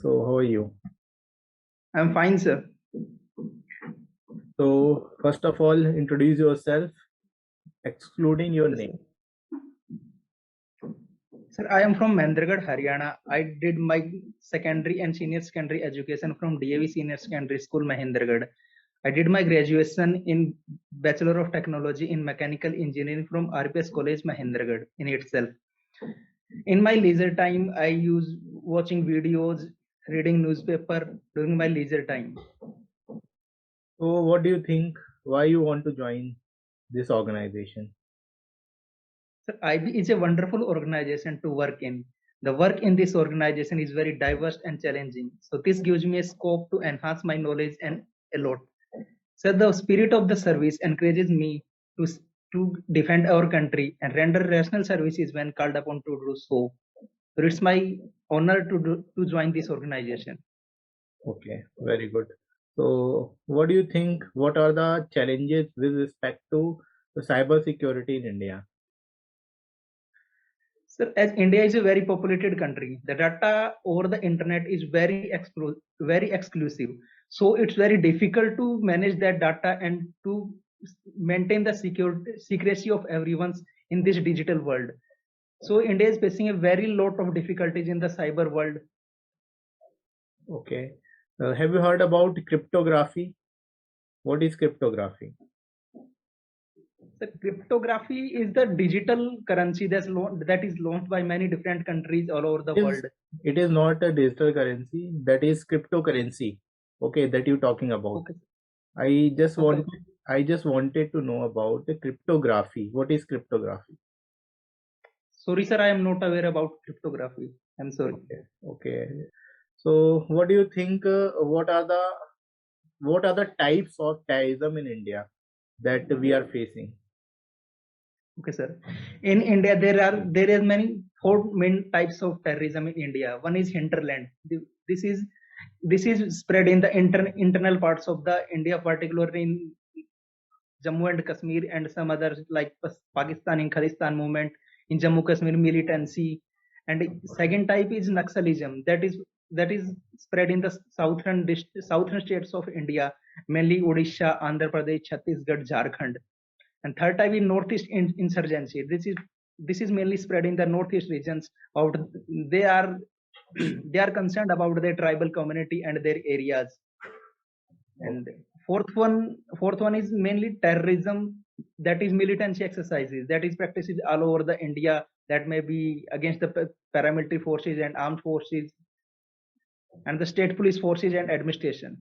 So, how are you? I'm fine, sir. So, first of all, introduce yourself, excluding your Yes, name. sir. Sir, I am from Mahendragarh, Haryana. I did my secondary and senior secondary education from DAV Senior Secondary School, Mahendragarh. I did my graduation in Bachelor of Technology in Mechanical Engineering from RPS College, Mahendragarh in itself. In my leisure time, I use watching videos, reading newspaper during my leisure time. So, what do you think? Why you want to join this organization? So IB is a wonderful organization to work in. The work in this organization is very diverse and challenging. So this gives me a scope to enhance my knowledge and a lot. So the spirit of the service encourages me to, to defend our country and render rational services when called upon to do so. So it's my honor to join this organization. Okay, very good. So, what do you think? What are the challenges with respect to the cyber security in India? So as India is a very populated country, the data over the internet is very exclusive. So it's very difficult to manage that data and to maintain the secrecy of everyone's in this digital world. So India is facing a very lot of difficulties in the cyber world. Okay. Have you heard about cryptography? What is cryptography? So cryptography is the digital currency that is launched by many different countries all over the Is world. it is not a digital currency, that is cryptocurrency. Okay, that you're talking about. Okay. I just Okay. want I just wanted to know about the cryptography. What is cryptography? Sorry, sir, I am not aware about cryptography. I'm sorry. Okay. So what do you think? What are the types of terrorism in India that we are facing? Okay, sir. In India, there is many four main types of terrorism in India. One is hinterland. This is this is spread in the internal parts of the India, particularly in Jammu and Kashmir and some others like Pakistan in Khalistan movement, in Jammu Kashmir militancy. And second type is Naxalism. That is spread in the southern states of India, mainly Odisha, Andhra Pradesh, Chhattisgarh, Jharkhand. And third type is northeast insurgency. This is mainly spread in the northeast regions. Out they are they are concerned about their tribal community and their areas. And fourth one is mainly terrorism, that is militancy exercises that is practiced all over the India, that may be against the paramilitary forces and armed forces and the state police forces and administration.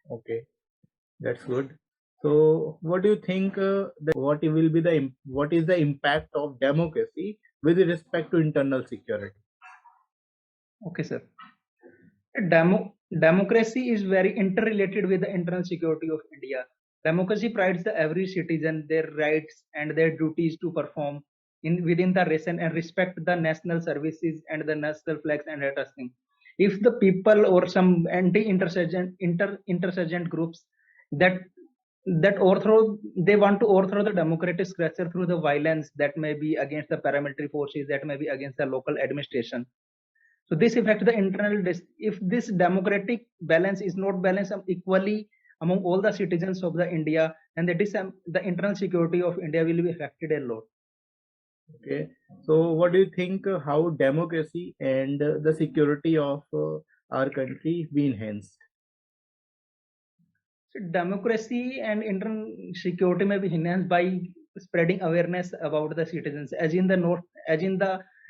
Okay, that's good. So what do you think? What is the impact of democracy with respect to internal security? Okay, sir. Democracy is very interrelated with the internal security of India. Democracy prides the every citizen their rights and their duties to perform in within the nation and respect the national services and the national flags and everything. If the people or some inter-insurgent groups that that overthrow they want to overthrow the democratic structure through the violence, that may be against the paramilitary forces, that may be against the local administration, so this affects the if this democratic balance is not balanced equally among all the citizens of the India, and the internal security of India will be affected a lot. Okay. So what do you think? How democracy and the security of our country be enhanced? So democracy and internal security may be enhanced by spreading awareness about the citizens. As in the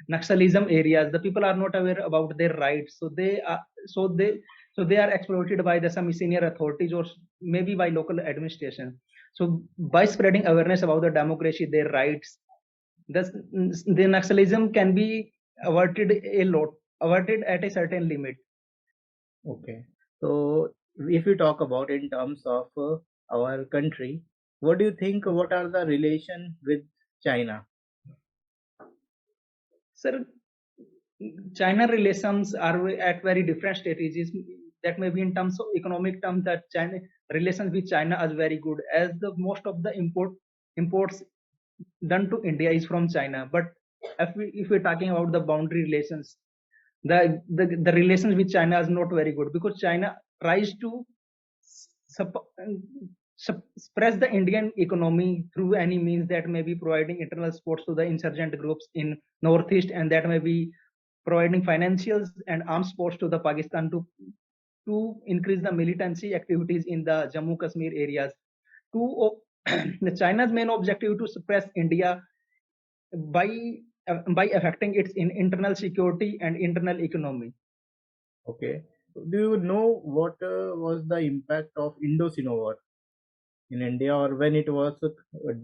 Naxalism areas, the people are not aware about their rights, so they are exploited by the some senior authorities or maybe by local administration. So by spreading awareness about the democracy, their rights, the Naxalism can be averted at a certain limit. Okay. So if we talk about in terms of our country, what do you think? What are the relation with China? Sir, China relations are at very different stages. That may be in terms of economic terms, that China relations with China are very good, as the most of the imports done to India is from China. But if we're talking about the boundary relations, the relations with China is not very good, because China tries to suppress the Indian economy through any means, that may be providing internal supports to the insurgent groups in northeast, and that may be providing financials and arms supports to the Pakistan to increase the militancy activities in the Jammu Kashmir areas. To the China's main objective to suppress India by affecting its internal security and internal economy. Okay. Do you know what was the impact of Indo-Sino War in India, or when it was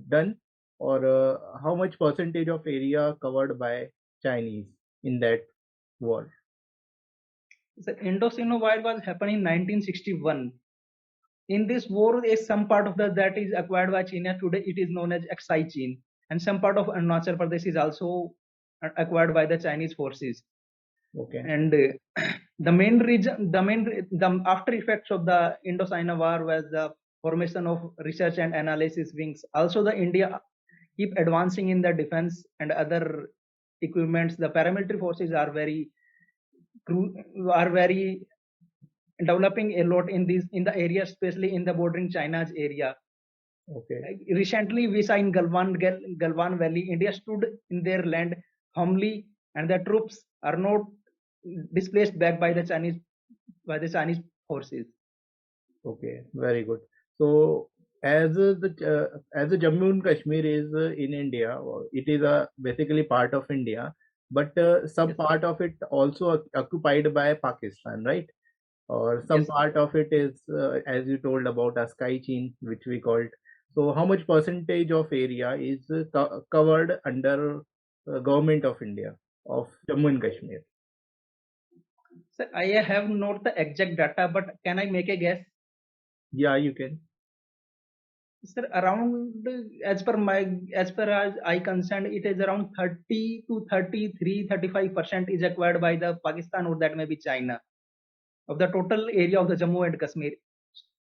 done, or how much percentage of area covered by Chinese in that war? The Indo-Sino War was happening in 1961. In this war, some part of that is acquired by China. Today, it is known as Aksai Chin, and some part of Arunachal Pradesh is also acquired by the Chinese forces. Okay. And the main reason, the after effects of the Indo-China War was the formation of research and analysis wings. Also, the India keep advancing in the defense and other equipments. The paramilitary forces are very developing a lot in the area, especially in the bordering China's area. Okay. Recently, we saw in Galwan Valley, India stood in their land firmly, and the troops are not displaced back by the Chinese forces. Okay. Very good. So, as the Jammu and Kashmir is in India, it is basically part of India, but some Yes. part of it also occupied by Pakistan, right? Or some Yes. part of it is, as you told about Askai Chin, which we called. So, how much percentage of area is covered under government of India of Jammu and Kashmir? Sir, I have not the exact data, but can I make a guess? Yeah, you can. Sir, around, as per as I concerned, it is around 30 to 33, 35% is acquired by the Pakistan, or that may be China, of the total area of the Jammu and Kashmir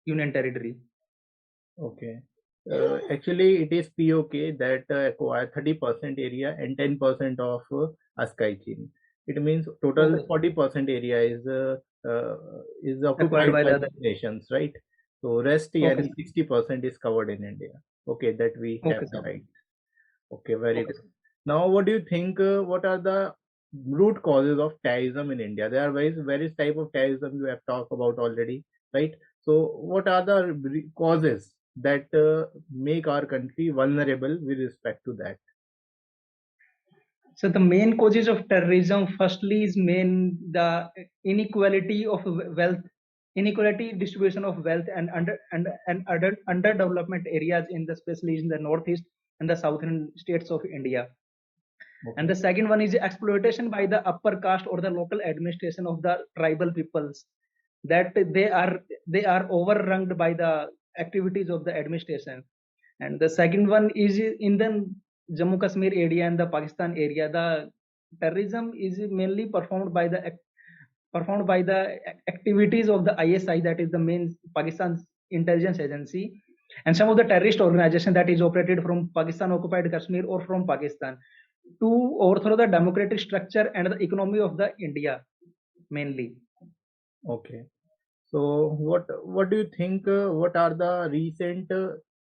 Union Territory. Okay. Actually, it is POK that acquire 30% area and 10% of Askai Chin. It means total Okay. 40% area is occupied Acquired by by the other. these nations, right? So rest, Okay, yani sir. 60% is covered in India. Okay, that we have Okay, the sir. right. Okay, very Okay, good. sir. Now, what do you think? What are the root causes of terrorism in India? There are various type of terrorism you have talked about already, right? So, what are the causes that make our country vulnerable with respect to that? So the main causes of terrorism, firstly, is the inequality of wealth, inequality distribution of wealth, and underdevelopment areas in the, especially in the northeast and the southern states of India. And Okay. the second one is exploitation by the upper caste or the local administration of the tribal peoples, that they are overrun by the activities of the administration. And the second one is in the Jammu Kashmir area and the Pakistan area, the terrorism is mainly performed by the activities of the ISI, that is the main Pakistan's intelligence agency, and some of the terrorist organization that is operated from Pakistan occupied Kashmir or from Pakistan, to overthrow the democratic structure and the economy of the India mainly. Okay. So, what do you think? What are the recent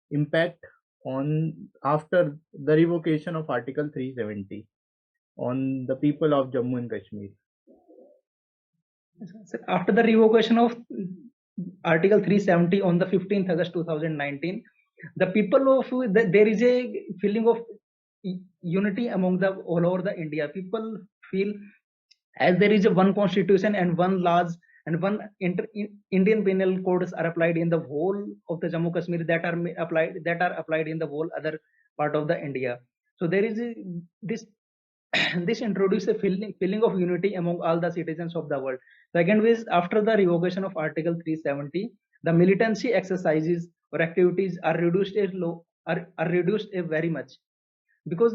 impact on after the revocation of Article 370 on the people of Jammu and Kashmir? So after the revocation of Article 370 on the 15th August 2019, the people of there is a feeling of unity among the all over the India. People feel, as there is a one constitution and one laws and one Indian penal codes are applied in the whole of the Jammu Kashmir, that are applied in the whole other part of the India. So there is this this introduced a feeling of unity among all the citizens of the world. Second is, after the revocation of Article 370, the militancy exercises or activities are reduced very much, because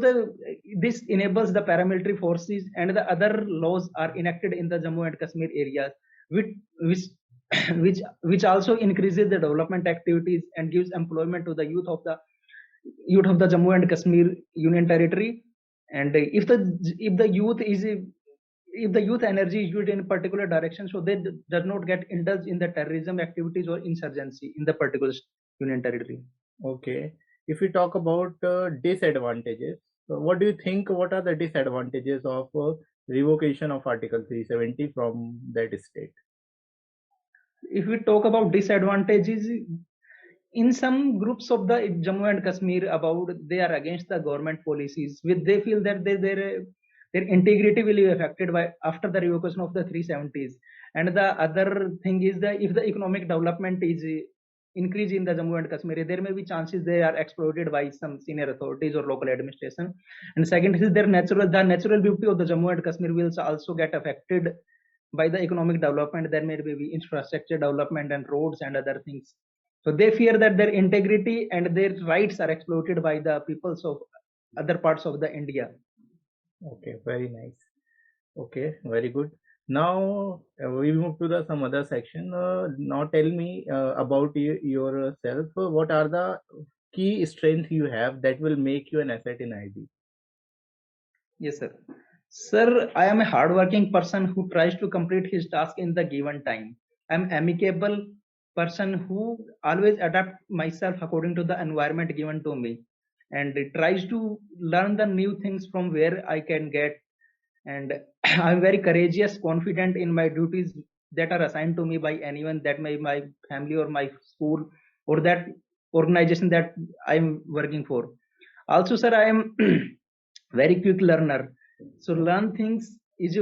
this enables the paramilitary forces and the other laws are enacted in the Jammu and Kashmir areas, which which which also increases the development activities and gives employment to the youth of the Jammu and Kashmir Union Territory. And if the youth is if the youth energy is used in a particular direction, so they does not get indulged in the terrorism activities or insurgency in the particular union territory. Okay. If we talk about disadvantages, so what do you think? What are the disadvantages of revocation of Article 370 from that state? If we talk about disadvantages, in some groups of the Jammu and Kashmir, about they are against the government policies, which they feel that their integrity will be affected by after the revocation of the 370s. And the other thing is that if the economic development is increase in the Jammu and Kashmir, there may be chances they are exploited by some senior authorities or local administration. And second is the natural beauty of the Jammu and Kashmir will also get affected by the economic development. There may be infrastructure development and roads and other things. So they fear that their integrity and their rights are exploited by the peoples of other parts of the India. Okay, very nice. Okay, very good. Now we move to the some other section. Now tell me about yourself. What are the key strengths you have that will make you an asset in IB? Yes, sir. Sir, I am a hardworking person who tries to complete his task in the given time. I'm amicable person who always adapt myself according to the environment given to me, and tries to learn the new things from where I can get. And I'm very courageous, confident in my duties that are assigned to me by anyone, that may my family or my school or that organization that I'm working for. Also, sir, I am very quick learner, so learn things is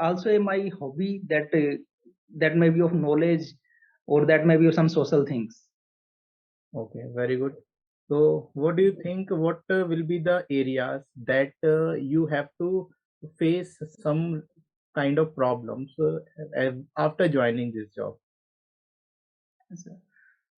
also my hobby, that may be of knowledge or that may be of some social things. Okay, very good. So, what do you think? What will be the areas that you have to face some kind of problems after joining this job?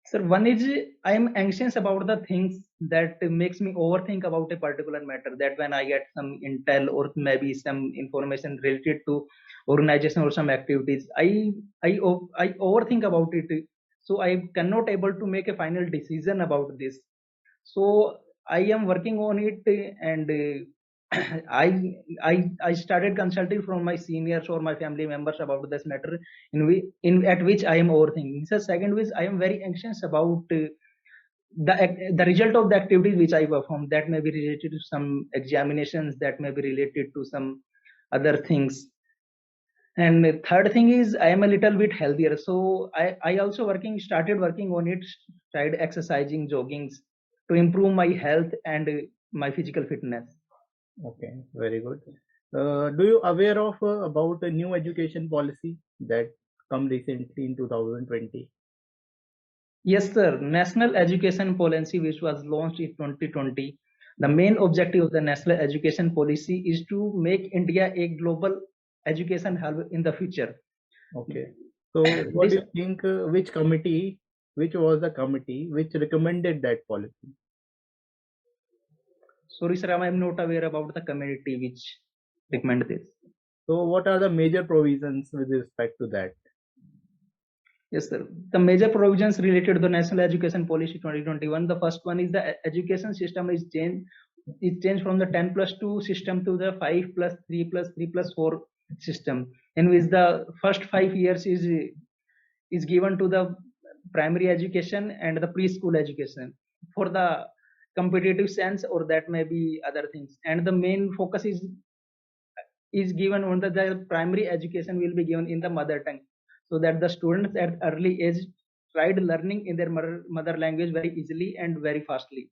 Sir, one is I am anxious about the things that makes me overthink about a particular matter. That when I get some intel or maybe some information related to organization or some activities, I overthink about it. So I cannot able to make a final decision about this. So I am working on it, and I started consulting from my seniors or my family members about this matter, in at which I am overthinking. So second is I am very anxious about the result of the activities which I perform, that may be related to some examinations, that may be related to some other things. And the third thing is I am a little bit healthier, so I also started working on it, tried exercising, joggings to improve my health and my physical fitness. Okay, very good. Do you aware of about the new education policy that come recently in 2020? Yes, sir. National Education Policy, which was launched in 2020, the main objective of the National Education Policy is to make India a global education hub in the future. Okay. So, what This, do you think? Which was the committee which recommended that policy? sorry, sir, I am not aware about the committee which recommend this. So, what are the major provisions with respect to that? Yes, sir. The major provisions related to the National Education Policy 2021. The first one is the education system is changed. It changed from the 10+2 system to the 5+3+3+4 system, in which the first 5 years is given to the primary education and the preschool education for the competitive sense, or that may be other things. And the main focus is given on the primary education will be given in the mother tongue, so that the students at early age tried learning in their mother language very easily and very fastly.